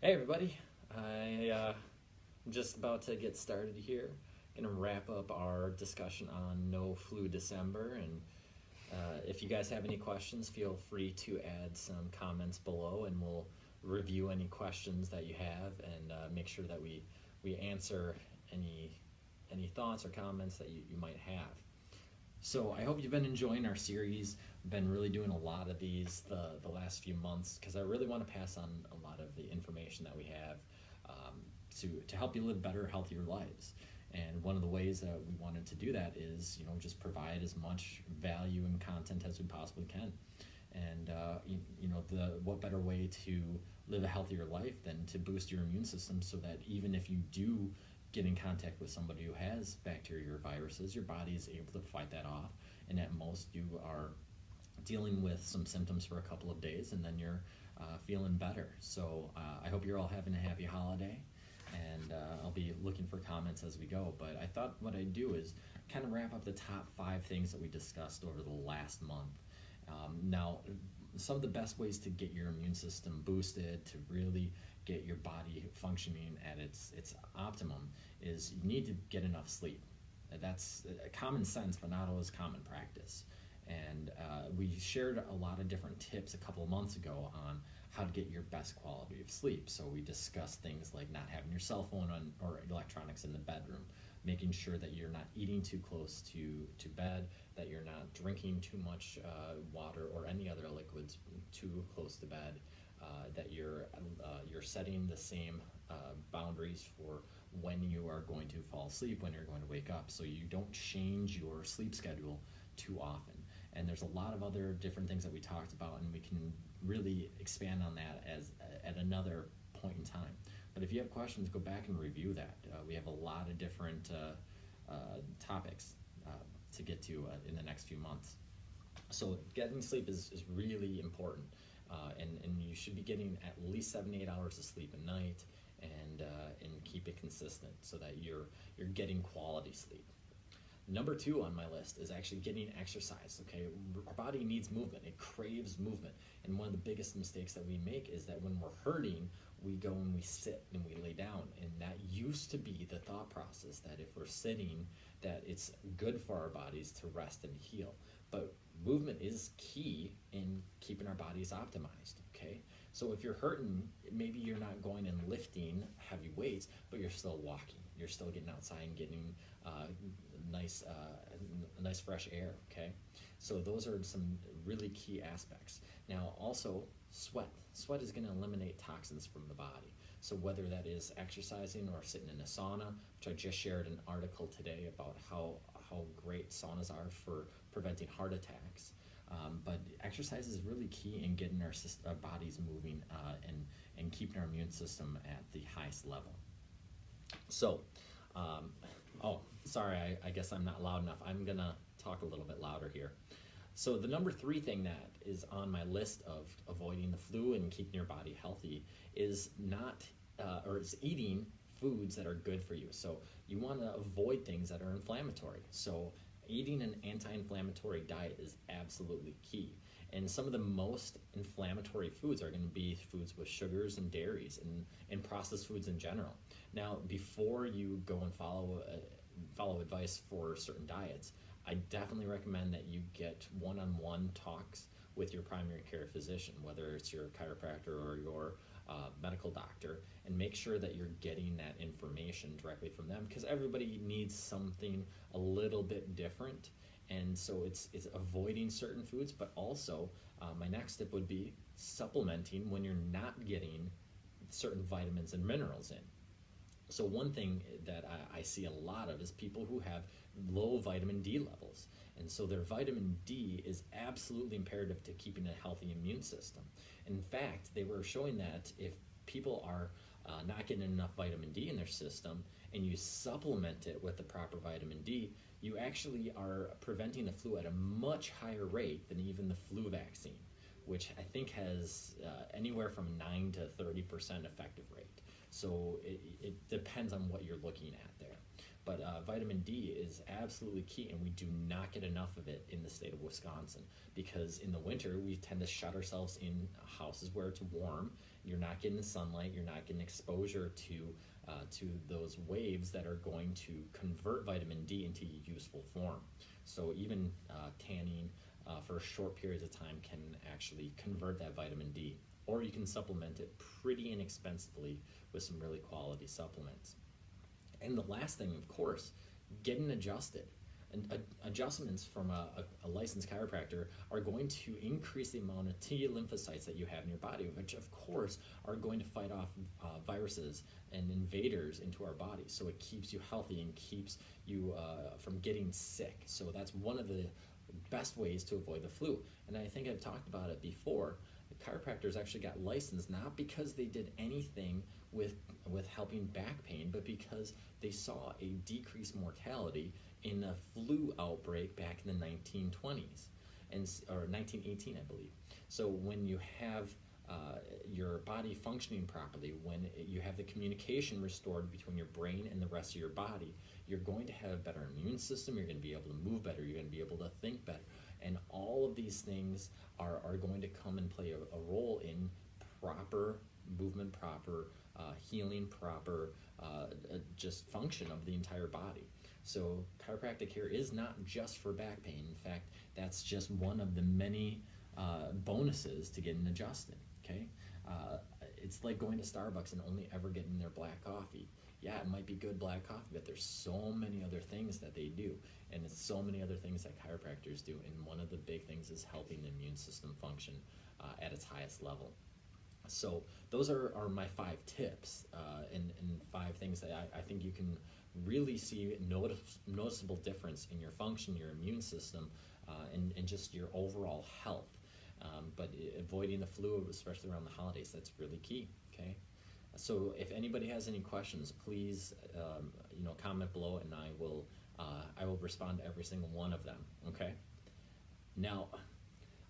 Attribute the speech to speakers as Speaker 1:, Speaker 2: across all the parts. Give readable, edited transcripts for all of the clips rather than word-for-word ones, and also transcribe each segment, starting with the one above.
Speaker 1: Hey everybody, I'm just about to get started here. Gonna wrap up our discussion on No Flu December, and if you guys have any questions, feel free to add some comments below, and we'll review any questions that you have and make sure that we answer any thoughts or comments that you might have. So I hope you've been enjoying our series. We've been really doing a lot of these the last few months because I really want to pass on a lot of the information that we have to help you live better, healthier lives. And one of the ways that we wanted to do that is, just provide as much value and content as we possibly can. And what better way to live a healthier life than to boost your immune system so that even if you do get in contact with somebody who has bacteria or viruses, your body is able to fight that off, and at most you are dealing with some symptoms for a couple of days, and then you're feeling better. So I hope you're all having a happy holiday, and I'll be looking for comments as we go. But I thought what I'd do is kind of wrap up the top 5 things that we discussed over the last month. Now, some of the best ways to get your immune system boosted, to really get your body functioning at its optimum, is you need to get enough sleep. That's common sense, but not always common practice. And we shared a lot of different tips a couple of months ago on how to get your best quality of sleep. So we discussed things like not having your cell phone on, or electronics in the bedroom, making sure that you're not eating too close to bed, that you're not drinking too much water or any other liquids too close to bed, that you're setting the same boundaries for when you are going to fall asleep, when you're going to wake up, so you don't change your sleep schedule too often. And there's a lot of other different things that we talked about, and we can really expand on that at another point in time. But if you have questions, go back and review that. We have a lot of different topics to get to in the next few months. So getting sleep is really important, and you should be getting at least 7 to 8 hours of sleep a night, and keep it consistent so that you're getting quality sleep. Number 2 on my list is actually getting exercise. Okay, our body needs movement; it craves movement. And one of the biggest mistakes that we make is that when we're hurting, we go and we sit and we lay down. And that used to be the thought process, that if we're sitting, that it's good for our bodies to rest and heal. But movement is key in keeping our bodies optimized. Okay, so if you're hurting, maybe you're not going and lifting heavy weights, but you're still walking. You're still getting outside and getting nice fresh air. Okay, so those are some really key aspects. Now, also sweat is going to eliminate toxins from the body. So whether that is exercising or sitting in a sauna, which I just shared an article today about how great saunas are for preventing heart attacks. But exercise is really key in getting our bodies moving, and keeping our immune system at the highest level. So, oh, sorry, I guess I'm not loud enough. I'm gonna talk a little bit louder here. So the number 3 thing that is on my list of avoiding the flu and keeping your body healthy is is eating foods that are good for you. So you want to avoid things that are inflammatory. So eating an anti-inflammatory diet is absolutely key. And some of the most inflammatory foods are going to be foods with sugars and dairies, and processed foods in general. Now, before you go and follow advice for certain diets, I definitely recommend that you get one-on-one talks with your primary care physician, whether it's your chiropractor or your medical doctor, and make sure that you're getting that information directly from them, because everybody needs something a little bit different. And so it's avoiding certain foods, but also my next step would be supplementing when you're not getting certain vitamins and minerals in. So one thing that I see a lot of is people who have low vitamin D levels. And so their vitamin D is absolutely imperative to keeping a healthy immune system. In fact, they were showing that if people are not getting enough vitamin D in their system, and you supplement it with the proper vitamin D, you actually are preventing the flu at a much higher rate than even the flu vaccine, which I think has anywhere from 9 to 30% effective rate. So it depends on what you're looking at there. But vitamin D is absolutely key, and we do not get enough of it in the state of Wisconsin, because in the winter we tend to shut ourselves in houses where it's warm. You're not getting the sunlight, you're not getting exposure to those waves that are going to convert vitamin D into useful form. So even tanning for short periods of time can actually convert that vitamin D, or you can supplement it pretty inexpensively with some really quality supplements. And the last thing, of course, getting adjusted. And adjustments from a licensed chiropractor are going to increase the amount of T lymphocytes that you have in your body, which of course are going to fight off viruses and invaders into our body. So it keeps you healthy and keeps you from getting sick. So that's one of the best ways to avoid the flu. And I think I've talked about it before. The chiropractors actually got licensed not because they did anything with helping back pain, but because they saw a decreased mortality in a flu outbreak back in the 1920s, or 1918, I believe. So when you have your body functioning properly, when you have the communication restored between your brain and the rest of your body, you're going to have a better immune system, you're going to be able to move better, you're going to be able to think better. And all of these things are going to come and play a role in proper movement, proper healing, proper just function of the entire body. So chiropractic care is not just for back pain. In fact, that's just one of the many bonuses to getting adjusted, okay? It's like going to Starbucks and only ever getting their black coffee. Yeah, it might be good black coffee, but there's so many other things that they do, and it's so many other things that chiropractors do, and one of the big things is helping the immune system function at its highest level. So those are my 5 tips and 5 things that I think you can really see noticeable difference in your function, your immune system, and just your overall health. But avoiding the flu, especially around the holidays, that's really key, okay? So if anybody has any questions, please comment below, and I will respond to every single one of them, okay? Now,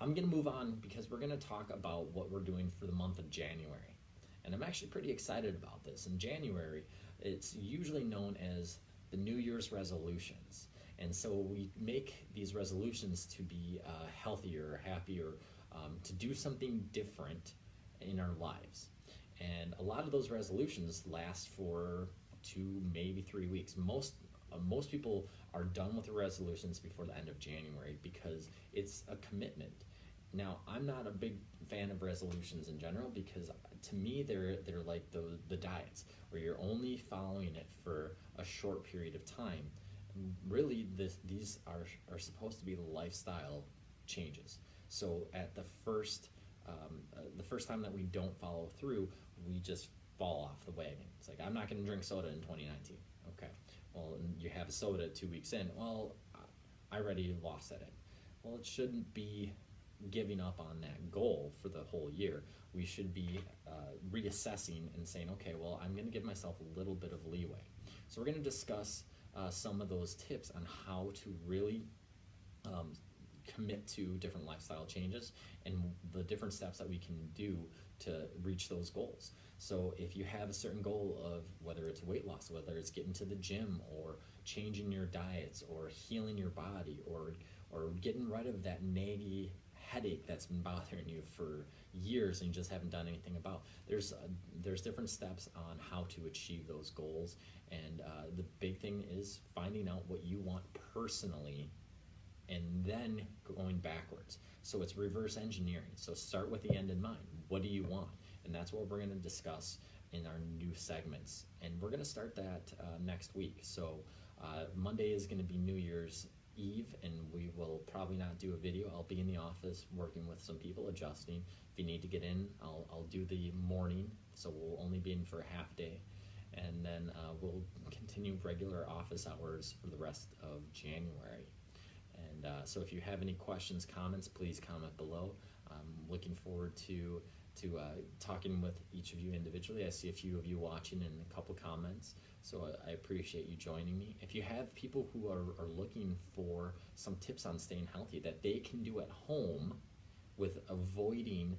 Speaker 1: I'm going to move on because we're going to talk about what we're doing for the month of January. And I'm actually pretty excited about this. In January, it's usually known as the New Year's resolutions. And so we make these resolutions to be healthier, happier, to do something different in our lives. And a lot of those resolutions last for 2, maybe 3 weeks. Most people are done with the resolutions before the end of January because it's a commitment. Now, I'm not a big fan of resolutions in general because to me they're like the diets where you're only following it for a short period of time. Really, these are supposed to be lifestyle changes. So at the first time that we don't follow through, we just fall off the wagon. It's like, I'm not going to drink soda in 2019. Okay, well, you have a soda 2 weeks in. Well, I already lost that in. Well, it shouldn't be giving up on that goal for the whole year. We should be reassessing and saying, okay, well, I'm going to give myself a little bit of leeway. So we're going to discuss some of those tips on how to really commit to different lifestyle changes and the different steps that we can do to reach those goals. So if you have a certain goal of whether it's weight loss, whether it's getting to the gym or changing your diets or healing your body or getting rid of that naggy headache that's been bothering you for years and you just haven't done anything about, there's different steps on how to achieve those goals. And the big thing is finding out what you want personally and then going backwards. So it's reverse engineering. So start with the end in mind. What do you want? And that's what we're going to discuss in our new segments. And we're going to start that next week. So Monday is going to be New Year's Eve, and we will probably not do a video. I'll be in the office working with some people, adjusting. If you need to get in, I'll do the morning, so we'll only be in for a half day. And then we'll continue regular office hours for the rest of January. And so if you have any questions, comments, please comment below. I'm looking forward to talking with each of you individually. I see a few of you watching and a couple comments, so I appreciate you joining me. If you have people who are looking for some tips on staying healthy that they can do at home with avoiding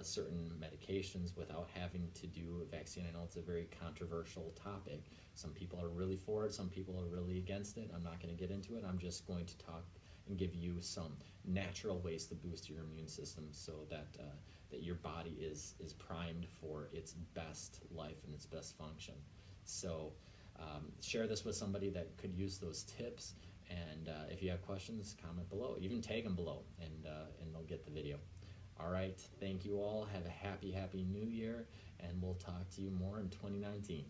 Speaker 1: certain medications without having to do a vaccine. I know it's a very controversial topic. Some people are really for it, some people are really against it. I'm not going to get into it. I'm just going to talk and give you some natural ways to boost your immune system so that that your body is primed for its best life and its best function. So share this with somebody that could use those tips. And if you have questions, comment below. Even tag them below, and they'll get the video. All right, thank you all. Have a happy, happy New Year, and we'll talk to you more in 2019.